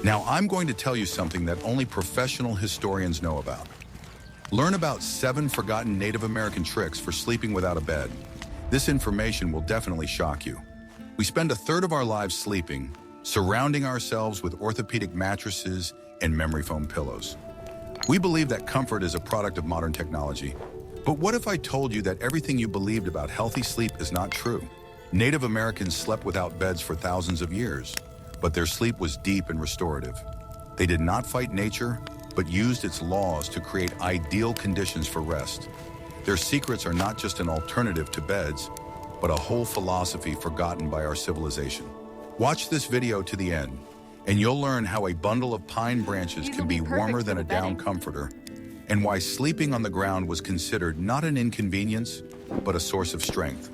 Now I'm going to tell you something that only professional historians know about. Learn about 7 forgotten Native American tricks for sleeping without a bed. This information will definitely shock you. We spend a third of our lives sleeping, surrounding ourselves with orthopedic mattresses and memory foam pillows. We believe that comfort is a product of modern technology. But what if I told you that everything you believed about healthy sleep is not true? Native Americans slept without beds for thousands of years, but their sleep was deep and restorative. They did not fight nature, but used its laws to create ideal conditions for rest. Their secrets are not just an alternative to beds, but a whole philosophy forgotten by our civilization. Watch this video to the end, and you'll learn how a bundle of pine branches can be warmer than a down comforter, and why sleeping on the ground was considered not an inconvenience, but a source of strength.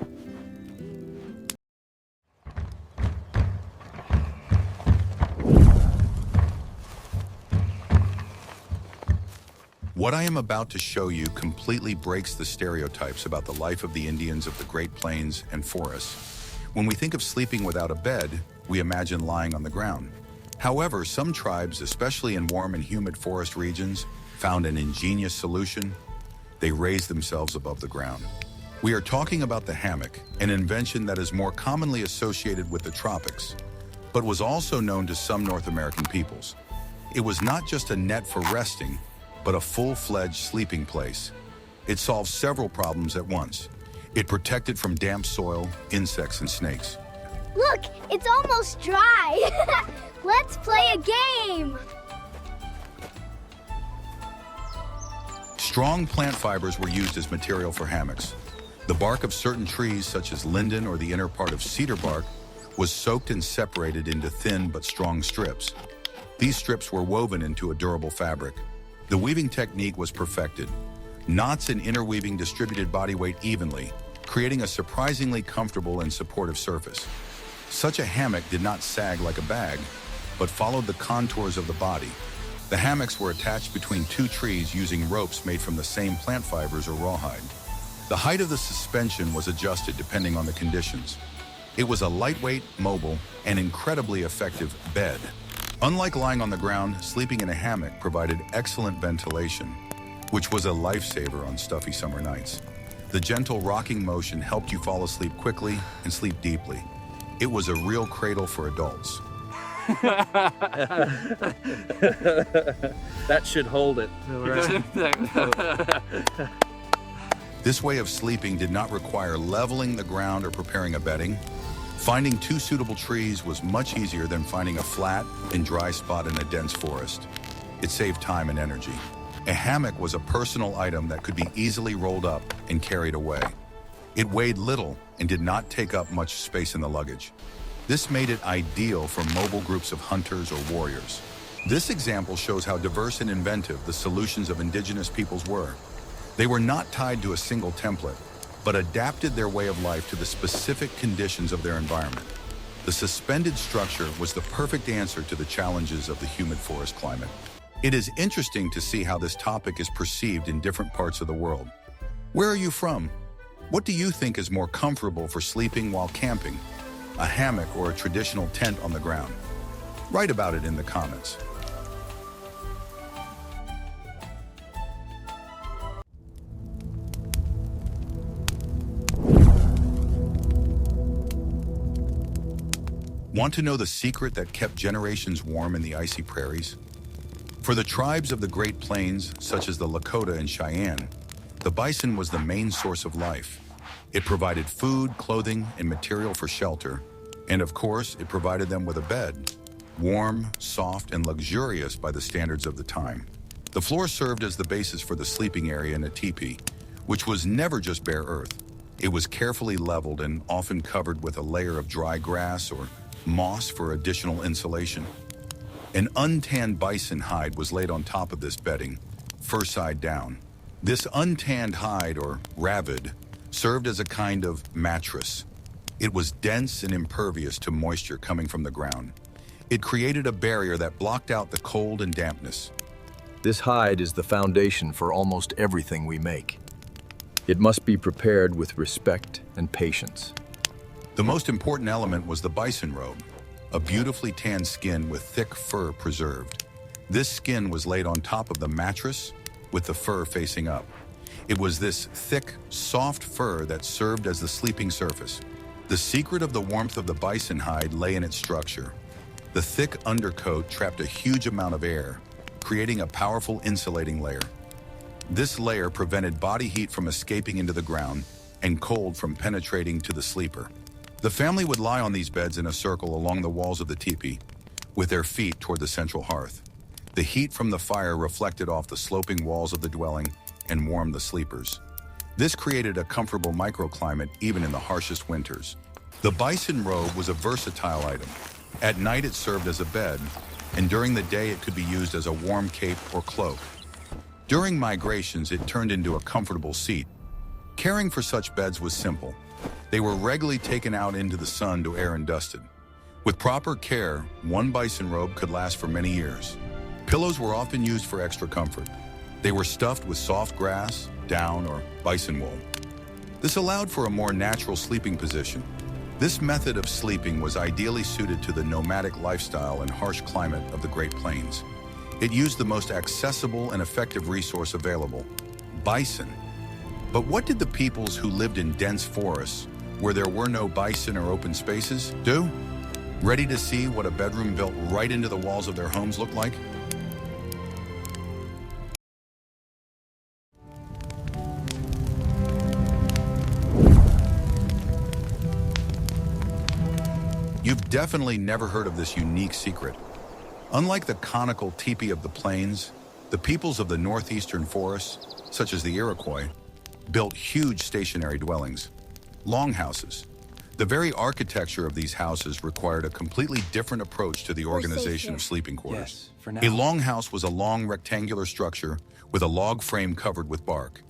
What I am about to show you completely breaks the stereotypes about the life of the Indians of the Great Plains and forests. When we think of sleeping without a bed, we imagine lying on the ground. However, some tribes, especially in warm and humid forest regions, found an ingenious solution. They raised themselves above the ground. We are talking about the hammock, an invention that is more commonly associated with the tropics, but was also known to some North American peoples. It was not just a net for resting, but a full-fledged sleeping place. It solved several problems at once. It protected from damp soil, insects, and snakes. Look, it's almost dry. Let's play a game. Strong plant fibers were used as material for hammocks. The bark of certain trees, such as linden or the inner part of cedar bark, was soaked and separated into thin but strong strips. These strips were woven into a durable fabric. The weaving technique was perfected. Knots and interweaving distributed body weight evenly, creating a surprisingly comfortable and supportive surface. Such a hammock did not sag like a bag, but followed the contours of the body. The hammocks were attached between 2 trees using ropes made from the same plant fibers or rawhide. The height of the suspension was adjusted depending on the conditions. It was a lightweight, mobile, and incredibly effective bed. Unlike lying on the ground, sleeping in a hammock provided excellent ventilation, which was a lifesaver on stuffy summer nights. The gentle rocking motion helped you fall asleep quickly and sleep deeply. It was a real cradle for adults. That should hold it. This way of sleeping did not require leveling the ground or preparing a bedding. Finding 2 suitable trees was much easier than finding a flat and dry spot in a dense forest. It saved time and energy. A hammock was a personal item that could be easily rolled up and carried away. It weighed little and did not take up much space in the luggage. This made it ideal for mobile groups of hunters or warriors. This example shows how diverse and inventive the solutions of indigenous peoples were. They were not tied to a single template, but adapted their way of life to the specific conditions of their environment. The suspended structure was the perfect answer to the challenges of the humid forest climate. It is interesting to see how this topic is perceived in different parts of the world. Where are you from? What do you think is more comfortable for sleeping while camping? A hammock or a traditional tent on the ground? Write about it in the comments. Want to know the secret that kept generations warm in the icy prairies? For the tribes of the Great Plains, such as the Lakota and Cheyenne, the bison was the main source of life. It provided food, clothing, and material for shelter. And of course, it provided them with a bed, warm, soft, and luxurious by the standards of the time. The floor served as the basis for the sleeping area in a teepee, which was never just bare earth. It was carefully leveled and often covered with a layer of dry grass or moss for additional insulation. An untanned bison hide was laid on top of this bedding, fur side down. This untanned hide, or ravid, served as a kind of mattress. It was dense and impervious to moisture coming from the ground. It created a barrier that blocked out the cold and dampness. This hide is the foundation for almost everything we make. It must be prepared with respect and patience. The most important element was the bison robe, a beautifully tanned skin with thick fur preserved. This skin was laid on top of the mattress with the fur facing up. It was this thick, soft fur that served as the sleeping surface. The secret of the warmth of the bison hide lay in its structure. The thick undercoat trapped a huge amount of air, creating a powerful insulating layer. This layer prevented body heat from escaping into the ground and cold from penetrating to the sleeper. The family would lie on these beds in a circle along the walls of the teepee, with their feet toward the central hearth. The heat from the fire reflected off the sloping walls of the dwelling and warmed the sleepers. This created a comfortable microclimate even in the harshest winters. The bison robe was a versatile item. At night it served as a bed, and during the day it could be used as a warm cape or cloak. During migrations it turned into a comfortable seat. Caring for such beds was simple. They were regularly taken out into the sun to air and dusted. With proper care, one bison robe could last for many years. Pillows were often used for extra comfort. They were stuffed with soft grass, down, or bison wool. This allowed for a more natural sleeping position. This method of sleeping was ideally suited to the nomadic lifestyle and harsh climate of the Great Plains. It used the most accessible and effective resource available, bison. But what did the peoples who lived in dense forests, where there were no bison or open spaces, do? Ready to see what a bedroom built right into the walls of their homes looked like? You've definitely never heard of this unique secret. Unlike the conical teepee of the plains, the peoples of the northeastern forests, such as the Iroquois, built huge stationary dwellings, longhouses. The very architecture of these houses required a completely different approach to the organization of sleeping quarters. Yes, for now. A longhouse was a long rectangular structure with a log frame covered with bark.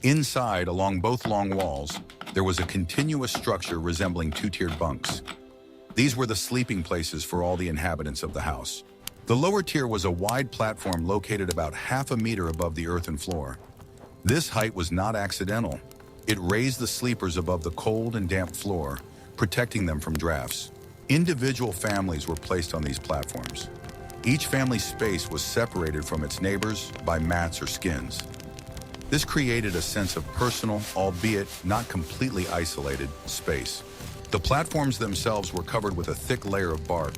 Inside, along both long walls, there was a continuous structure resembling two-tiered bunks. These were the sleeping places for all the inhabitants of the house. The lower tier was a wide platform located about half a meter above the earthen floor. This height was not accidental. It raised the sleepers above the cold and damp floor, protecting them from drafts. Individual families were placed on these platforms. Each family's space was separated from its neighbors by mats or skins. This created a sense of personal, albeit not completely isolated, space. The platforms themselves were covered with a thick layer of bark.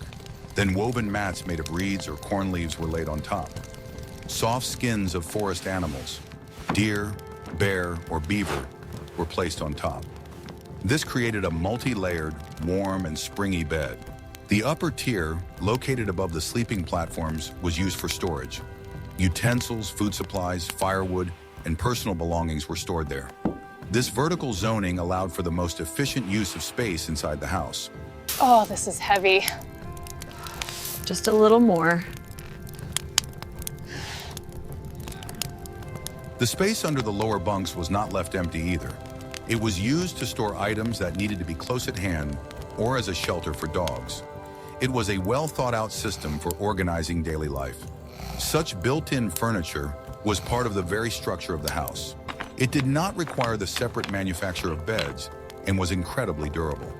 Then woven mats made of reeds or corn leaves were laid on top. Soft skins of forest animals, deer, bear, or beaver, were placed on top. This created a multi-layered, warm, and springy bed. The upper tier, located above the sleeping platforms, was used for storage. Utensils, food supplies, firewood, and personal belongings were stored there. This vertical zoning allowed for the most efficient use of space inside the house. Oh, this is heavy. Just a little more. The space under the lower bunks was not left empty either. It was used to store items that needed to be close at hand or as a shelter for dogs. It was a well-thought-out system for organizing daily life. Such built-in furniture was part of the very structure of the house. It did not require the separate manufacture of beds and was incredibly durable.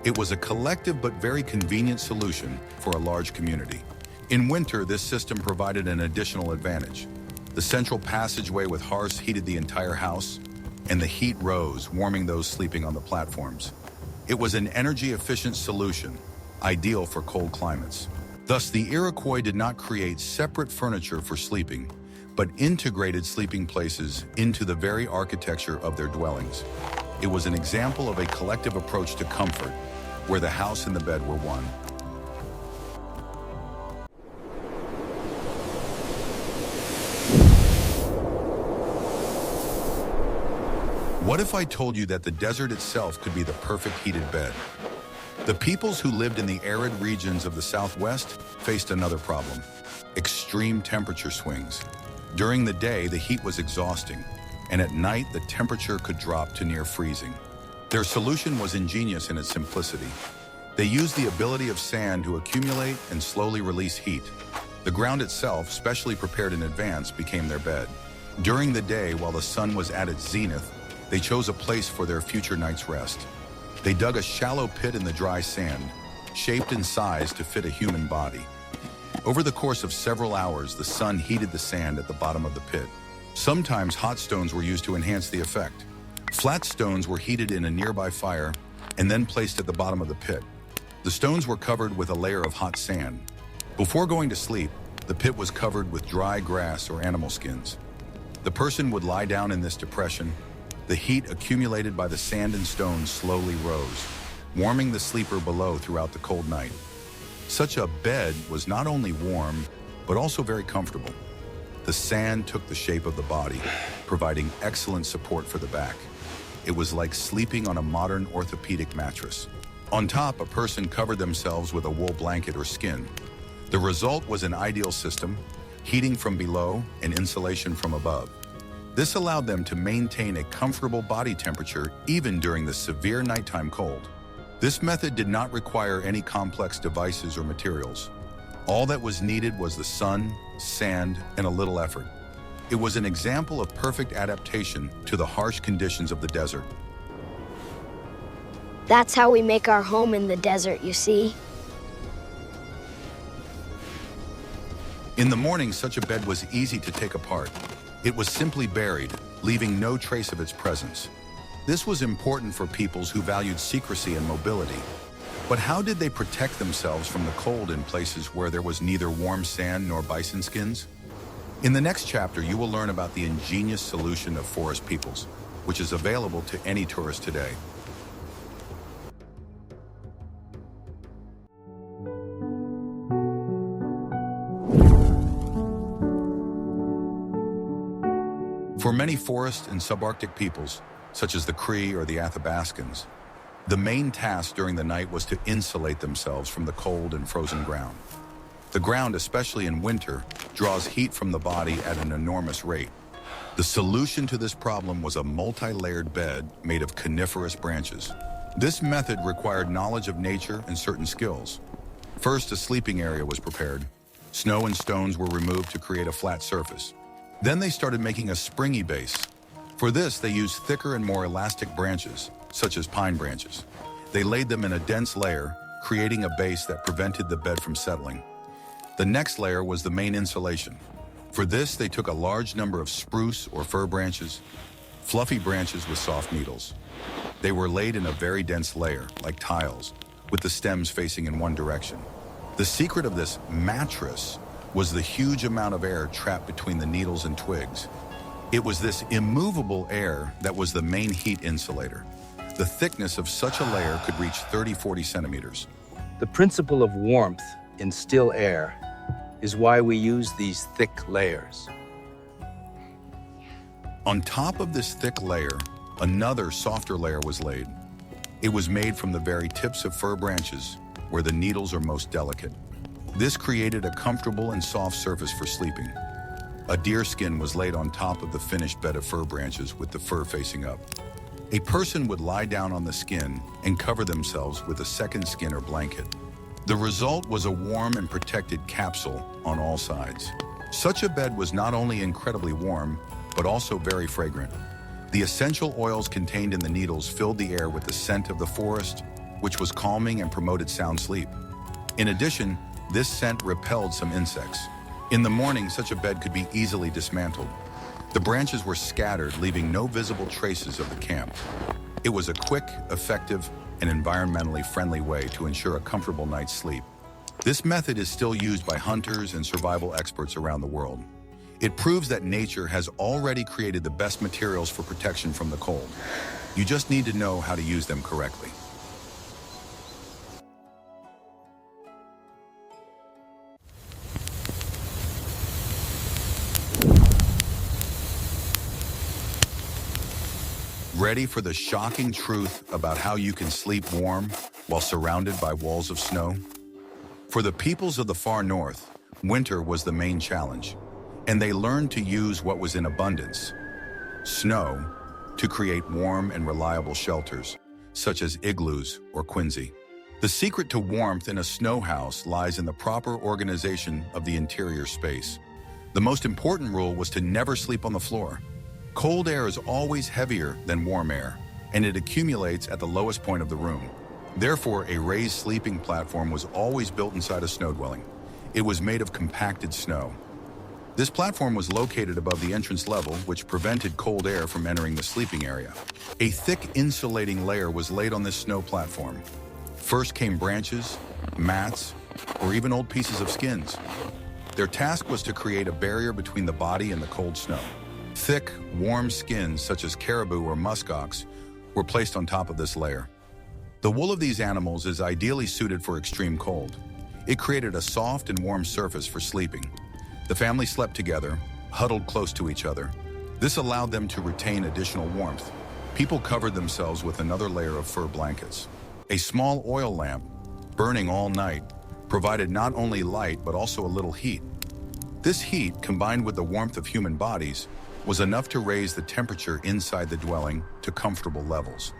It was a collective but very convenient solution for a large community. In winter, this system provided an additional advantage. The central passageway with hearths heated the entire house, and the heat rose, warming those sleeping on the platforms. It was an energy-efficient solution, ideal for cold climates. Thus, the Iroquois did not create separate furniture for sleeping, but integrated sleeping places into the very architecture of their dwellings. It was an example of a collective approach to comfort, where the house and the bed were one. What if I told you that the desert itself could be the perfect heated bed? The peoples who lived in the arid regions of the Southwest faced another problem: extreme temperature swings. During the day, the heat was exhausting, and at night, the temperature could drop to near freezing. Their solution was ingenious in its simplicity. They used the ability of sand to accumulate and slowly release heat. The ground itself, specially prepared in advance, became their bed. During the day, while the sun was at its zenith, they chose a place for their future night's rest. They dug a shallow pit in the dry sand, shaped and sized to fit a human body. Over the course of several hours, the sun heated the sand at the bottom of the pit. Sometimes hot stones were used to enhance the effect. Flat stones were heated in a nearby fire and then placed at the bottom of the pit. The stones were covered with a layer of hot sand. Before going to sleep, the pit was covered with dry grass or animal skins. The person would lie down in this depression. The heat accumulated by the sand and stones slowly rose, warming the sleeper below throughout the cold night. Such a bed was not only warm, but also very comfortable. The sand took the shape of the body, providing excellent support for the back. It was like sleeping on a modern orthopedic mattress. On top, a person covered themselves with a wool blanket or skin. The result was an ideal system, heating from below and insulation from above. This allowed them to maintain a comfortable body temperature even during the severe nighttime cold. This method did not require any complex devices or materials. All that was needed was the sun, sand, and a little effort. It was an example of perfect adaptation to the harsh conditions of the desert. That's how we make our home in the desert, you see? In the morning, such a bed was easy to take apart. It was simply buried, leaving no trace of its presence. This was important for peoples who valued secrecy and mobility. But how did they protect themselves from the cold in places where there was neither warm sand nor bison skins? In the next chapter, you will learn about the ingenious solution of forest peoples, which is available to any tourist today. For many forest and subarctic peoples, such as the Cree or the Athabascans, the main task during the night was to insulate themselves from the cold and frozen ground. The ground, especially in winter, draws heat from the body at an enormous rate. The solution to this problem was a multi-layered bed made of coniferous branches. This method required knowledge of nature and certain skills. First, a sleeping area was prepared. Snow and stones were removed to create a flat surface. Then they started making a springy base. For this, they used thicker and more elastic branches, such as pine branches. They laid them in a dense layer, creating a base that prevented the bed from settling. The next layer was the main insulation. For this, they took a large number of spruce or fir branches, fluffy branches with soft needles. They were laid in a very dense layer, like tiles, with the stems facing in one direction. The secret of this mattress was the huge amount of air trapped between the needles and twigs. It was this immovable air that was the main heat insulator. The thickness of such a layer could reach 30-40 centimeters. The principle of warmth in still air is why we use these thick layers. On top of this thick layer, another softer layer was laid. It was made from the very tips of fir branches, where the needles are most delicate. This created a comfortable and soft surface for sleeping. A deer skin was laid on top of the finished bed of fir branches with the fur facing up. A person would lie down on the skin and cover themselves with a second skin or blanket. The result was a warm and protected capsule on all sides. Such a bed was not only incredibly warm, but also very fragrant. The essential oils contained in the needles filled the air with the scent of the forest, which was calming and promoted sound sleep. In addition, this scent repelled some insects. In the morning, such a bed could be easily dismantled. The branches were scattered, leaving no visible traces of the camp. It was a quick, effective, and environmentally friendly way to ensure a comfortable night's sleep. This method is still used by hunters and survival experts around the world. It proves that nature has already created the best materials for protection from the cold. You just need to know how to use them correctly. Ready for the shocking truth about how you can sleep warm while surrounded by walls of snow? For the peoples of the far north, winter was the main challenge, and they learned to use what was in abundance, snow, to create warm and reliable shelters, such as igloos or quinsy. The secret to warmth in a snow house lies in the proper organization of the interior space. The most important rule was to never sleep on the floor. Cold air is always heavier than warm air, and it accumulates at the lowest point of the room. Therefore, a raised sleeping platform was always built inside a snow dwelling. It was made of compacted snow. This platform was located above the entrance level, which prevented cold air from entering the sleeping area. A thick insulating layer was laid on this snow platform. First came branches, mats, or even old pieces of skins. Their task was to create a barrier between the body and the cold snow. Thick, warm skins, such as caribou or muskox, were placed on top of this layer. The wool of these animals is ideally suited for extreme cold. It created a soft and warm surface for sleeping. The family slept together, huddled close to each other. This allowed them to retain additional warmth. People covered themselves with another layer of fur blankets. A small oil lamp, burning all night, provided not only light but also a little heat. This heat, combined with the warmth of human bodies, was enough to raise the temperature inside the dwelling to comfortable levels.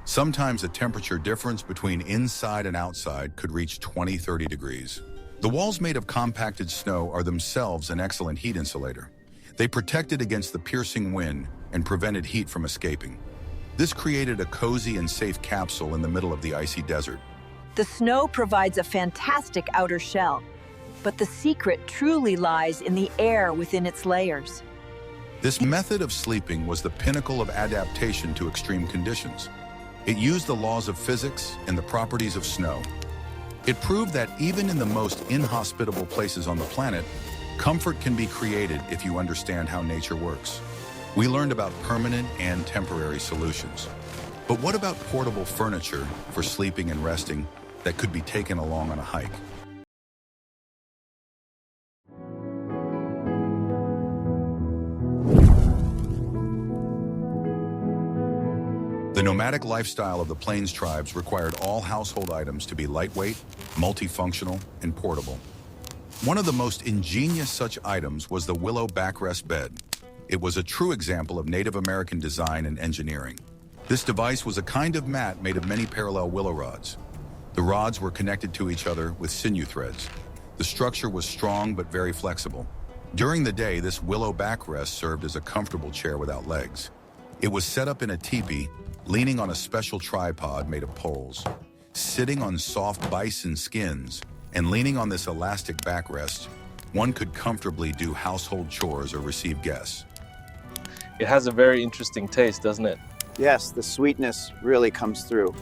Sometimes a temperature difference between inside and outside could reach 20-30 degrees. The walls made of compacted snow are themselves an excellent heat insulator. They protected against the piercing wind and prevented heat from escaping. This created a cozy and safe capsule in the middle of the icy desert. The snow provides a fantastic outer shell, but the secret truly lies in the air within its layers. This method of sleeping was the pinnacle of adaptation to extreme conditions. It used the laws of physics and the properties of snow. It proved that even in the most inhospitable places on the planet, comfort can be created if you understand how nature works. We learned about permanent and temporary solutions. But what about portable furniture for sleeping and resting that could be taken along on a hike? The nomadic lifestyle of the Plains tribes required all household items to be lightweight, multifunctional, and portable. One of the most ingenious such items was the willow backrest bed. It was a true example of Native American design and engineering. This device was a kind of mat made of many parallel willow rods. The rods were connected to each other with sinew threads. The structure was strong but very flexible. During the day, this willow backrest served as a comfortable chair without legs. It was set up in a teepee, leaning on a special tripod made of poles. Sitting on soft bison skins and leaning on this elastic backrest, one could comfortably do household chores or receive guests. It has a very interesting taste, doesn't it? Yes, the sweetness really comes through.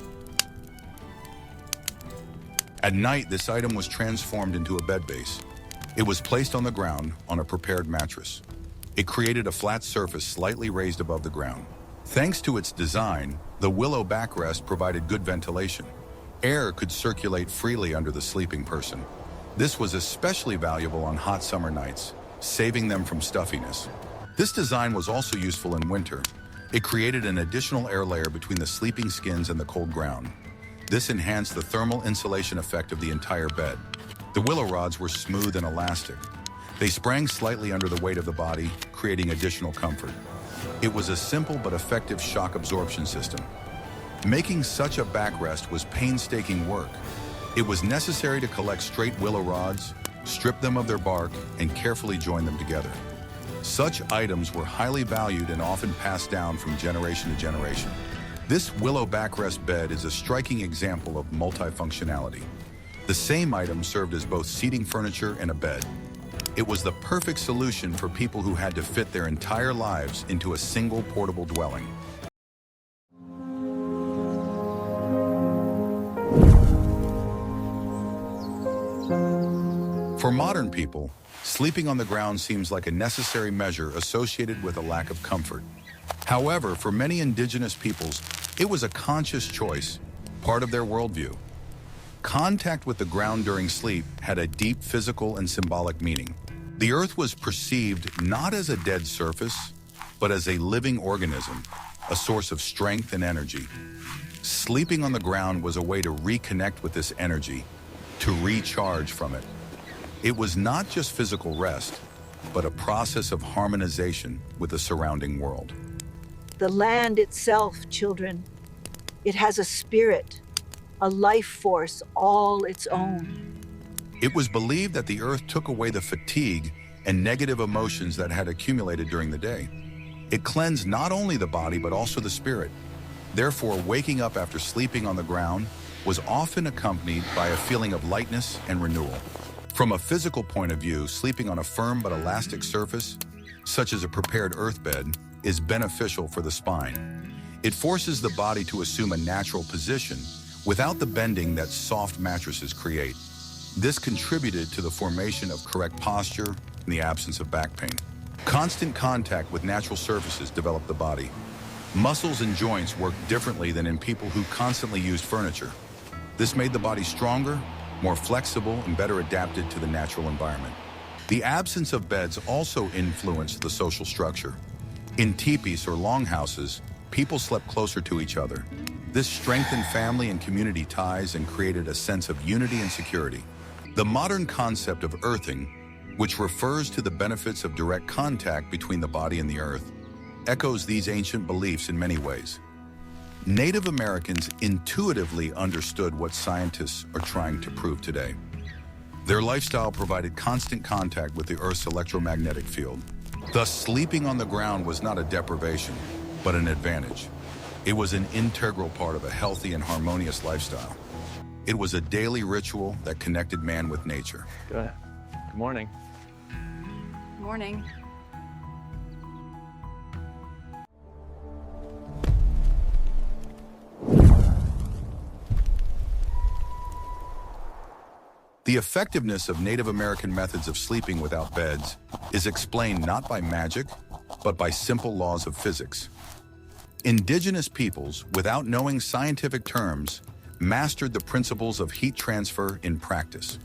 At night, this item was transformed into a bed base. It was placed on the ground on a prepared mattress. It created a flat surface slightly raised above the ground. Thanks to its design, the willow backrest provided good ventilation. Air could circulate freely under the sleeping person. This was especially valuable on hot summer nights, saving them from stuffiness. This design was also useful in winter. It created an additional air layer between the sleeping skins and the cold ground. This enhanced the thermal insulation effect of the entire bed. The willow rods were smooth and elastic. They sprang slightly under the weight of the body, creating additional comfort. It was a simple but effective shock absorption system. Making such a backrest was painstaking work. It was necessary to collect straight willow rods, strip them of their bark, and carefully join them together. Such items were highly valued and often passed down from generation to generation. This willow backrest bed is a striking example of multifunctionality. The same item served as both seating furniture and a bed. It was the perfect solution for people who had to fit their entire lives into a single portable dwelling. For modern people, sleeping on the ground seems like a necessary measure associated with a lack of comfort. However, for many indigenous peoples, it was a conscious choice, part of their worldview. Contact with the ground during sleep had a deep physical and symbolic meaning. The earth was perceived not as a dead surface, but as a living organism, a source of strength and energy. Sleeping on the ground was a way to reconnect with this energy, to recharge from it. It was not just physical rest, but a process of harmonization with the surrounding world. The land itself, children, it has a spirit, a life force all its own. It was believed that the earth took away the fatigue and negative emotions that had accumulated during the day. It cleansed not only the body, but also the spirit. Therefore, waking up after sleeping on the ground was often accompanied by a feeling of lightness and renewal. From a physical point of view, sleeping on a firm but elastic surface, such as a prepared earth bed, is beneficial for the spine. It forces the body to assume a natural position without the bending that soft mattresses create. This contributed to the formation of correct posture in the absence of back pain. Constant contact with natural surfaces developed the body. Muscles and joints work differently than in people who constantly used furniture. This made the body stronger, more flexible, and better adapted to the natural environment. The absence of beds also influenced the social structure. In teepees or longhouses, people slept closer to each other. This strengthened family and community ties and created a sense of unity and security. The modern concept of earthing, which refers to the benefits of direct contact between the body and the earth, echoes these ancient beliefs in many ways. Native Americans intuitively understood what scientists are trying to prove today. Their lifestyle provided constant contact with the Earth's electromagnetic field. Thus, sleeping on the ground was not a deprivation, but an advantage. It was an integral part of a healthy and harmonious lifestyle. It was a daily ritual that connected man with nature. Good morning. Morning. The effectiveness of Native American methods of sleeping without beds is explained not by magic, but by simple laws of physics. Indigenous peoples, without knowing scientific terms, mastered the principles of heat transfer in practice.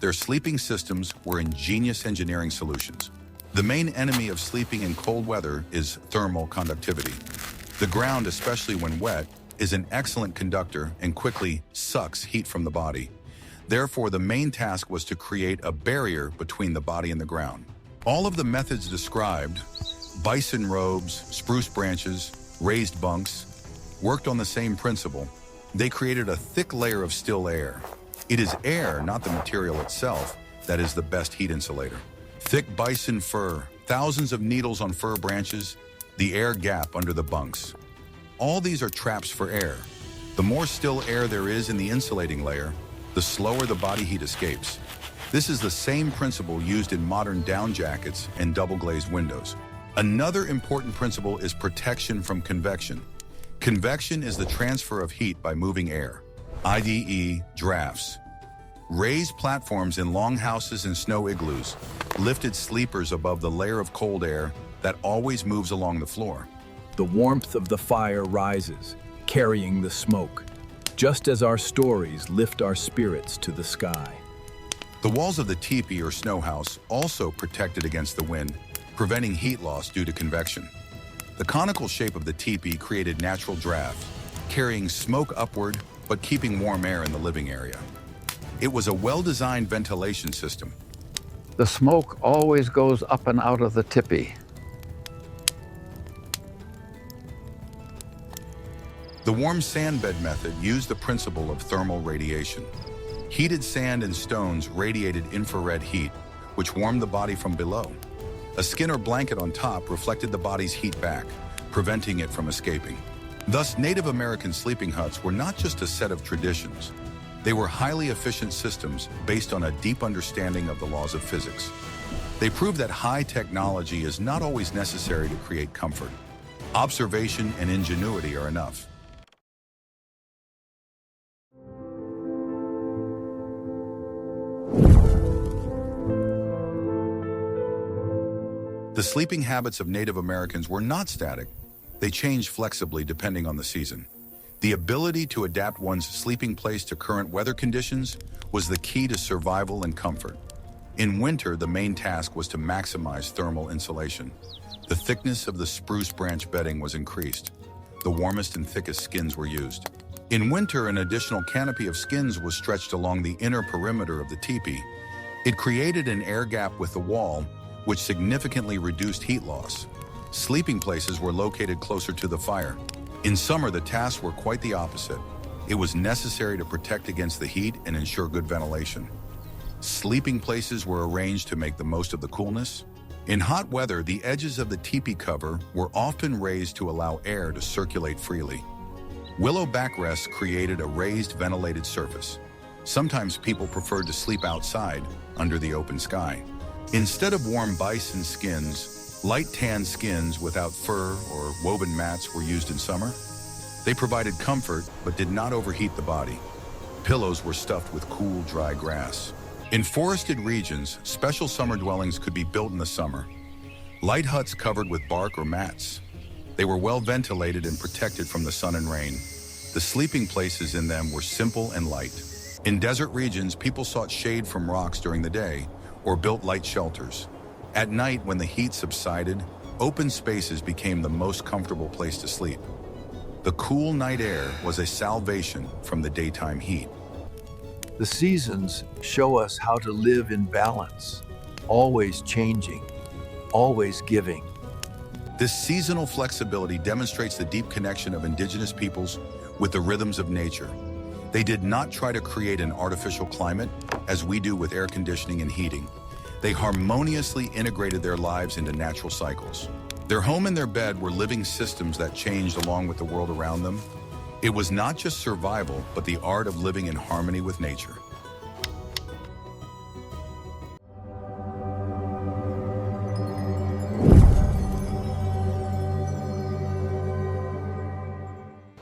Their sleeping systems were ingenious engineering solutions. The main enemy of sleeping in cold weather is thermal conductivity. The ground, especially when wet, is an excellent conductor and quickly sucks heat from the body. Therefore, the main task was to create a barrier between the body and the ground. All of the methods described, bison robes, spruce branches, raised bunks, worked on the same principle. They created a thick layer of still air. It is air, not the material itself, that is the best heat insulator. Thick bison fur, thousands of needles on fir branches, the air gap under the bunks. All these are traps for air. The more still air there is in the insulating layer, the slower the body heat escapes. This is the same principle used in modern down jackets and double-glazed windows. Another important principle is protection from convection. Convection is the transfer of heat by moving air, i.e. drafts. Raised platforms in longhouses and snow igloos lifted sleepers above the layer of cold air that always moves along the floor. The warmth of the fire rises, carrying the smoke, just as our stories lift our spirits to the sky. The walls of the teepee or snow house also protected against the wind, preventing heat loss due to convection. The conical shape of the teepee created natural draft, carrying smoke upward but keeping warm air in the living area. It was a well-designed ventilation system. The smoke always goes up and out of the teepee. The warm sand bed method used the principle of thermal radiation. Heated sand and stones radiated infrared heat, which warmed the body from below. A skin or blanket on top reflected the body's heat back, preventing it from escaping. Thus, Native American sleeping huts were not just a set of traditions. They were highly efficient systems based on a deep understanding of the laws of physics. They proved that high technology is not always necessary to create comfort. Observation and ingenuity are enough. The sleeping habits of Native Americans were not static. They changed flexibly depending on the season. The ability to adapt one's sleeping place to current weather conditions was the key to survival and comfort. In winter, the main task was to maximize thermal insulation. The thickness of the spruce branch bedding was increased. The warmest and thickest skins were used. In winter, an additional canopy of skins was stretched along the inner perimeter of the teepee. It created an air gap with the wall, which significantly reduced heat loss. Sleeping places were located closer to the fire. In summer, the tasks were quite the opposite. It was necessary to protect against the heat and ensure good ventilation. Sleeping places were arranged to make the most of the coolness. In hot weather, the edges of the teepee cover were often raised to allow air to circulate freely. Willow backrests created a raised ventilated surface. Sometimes people preferred to sleep outside under the open sky. Instead of warm bison skins, light tan skins without fur or woven mats were used in summer. They provided comfort but did not overheat the body. Pillows were stuffed with cool, dry grass. In forested regions, special summer dwellings could be built in the summer. Light huts covered with bark or mats. They were well ventilated and protected from the sun and rain. The sleeping places in them were simple and light. In desert regions, people sought shade from rocks during the day or built light shelters. At night, when the heat subsided, open spaces became the most comfortable place to sleep. The cool night air was a salvation from the daytime heat. The seasons show us how to live in balance, always changing, always giving. This seasonal flexibility demonstrates the deep connection of indigenous peoples with the rhythms of nature. They did not try to create an artificial climate, as we do with air conditioning and heating. They harmoniously integrated their lives into natural cycles. Their home and their bed were living systems that changed along with the world around them. It was not just survival, but the art of living in harmony with nature.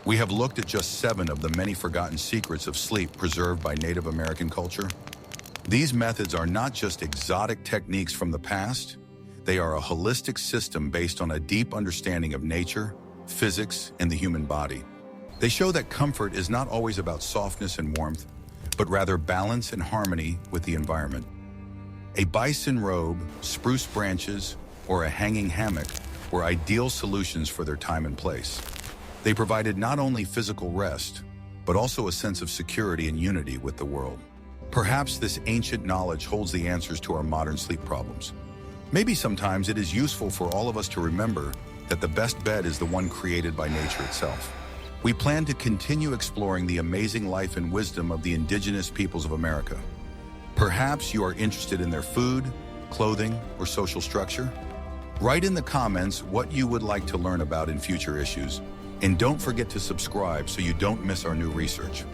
We have looked at just 7 of the many forgotten secrets of sleep preserved by Native American culture. These methods are not just exotic techniques from the past. They are a holistic system based on a deep understanding of nature, physics, and the human body. They show that comfort is not always about softness and warmth, but rather balance and harmony with the environment. A bison robe, spruce branches, or a hanging hammock were ideal solutions for their time and place. They provided not only physical rest, but also a sense of security and unity with the world. Perhaps this ancient knowledge holds the answers to our modern sleep problems. Maybe sometimes it is useful for all of us to remember that the best bed is the one created by nature itself. We plan to continue exploring the amazing life and wisdom of the indigenous peoples of America. Perhaps you are interested in their food, clothing, or social structure? Write in the comments what you would like to learn about in future issues. And don't forget to subscribe so you don't miss our new research.